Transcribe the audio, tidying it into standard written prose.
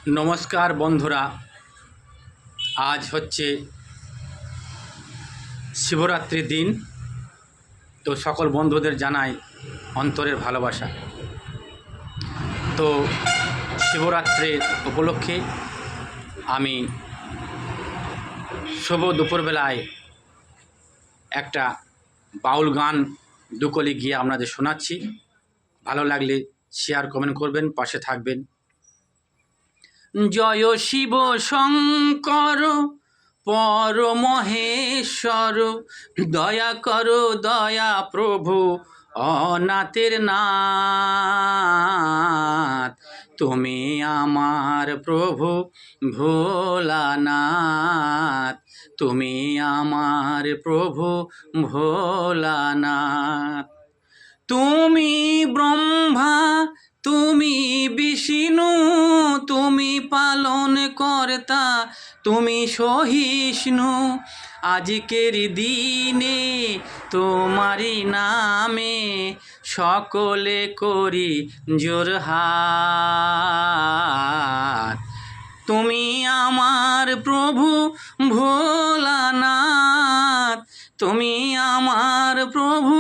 নমস্কার বন্ধুরা, আজ হচ্ছে শিবরাত্রির দিন। তো সকল বন্ধুদের জানাই অন্তরের ভালোবাসা। তো শিবরাত্রির উপলক্ষে আমি শুভ দুপুরবেলায় একটা বাউল গান দুকলি গিয়ে আপনাদের শোনাচ্ছি। ভালো লাগলে শেয়ার কমেন্ট করবেন, পাশে থাকবেন। জয় শিব শঙ্কর পরমহেশ্বর, দয়া করো দয়া প্রভু অনাথের নাথ। তুমি আমার প্রভু ভোলানাথ, তুমি আমার প্রভু ভোলানাথ। তুমি ব্রহ্মা, তুমি বিষ্ণু, তুমি পালন কর্তা, তুমি সহিষ্ণু। আজকের দিনে তোমারই নামে সকলে করি জোরহাত। তুমি আমার প্রভু ভোলানাথ, তুমি আমার প্রভু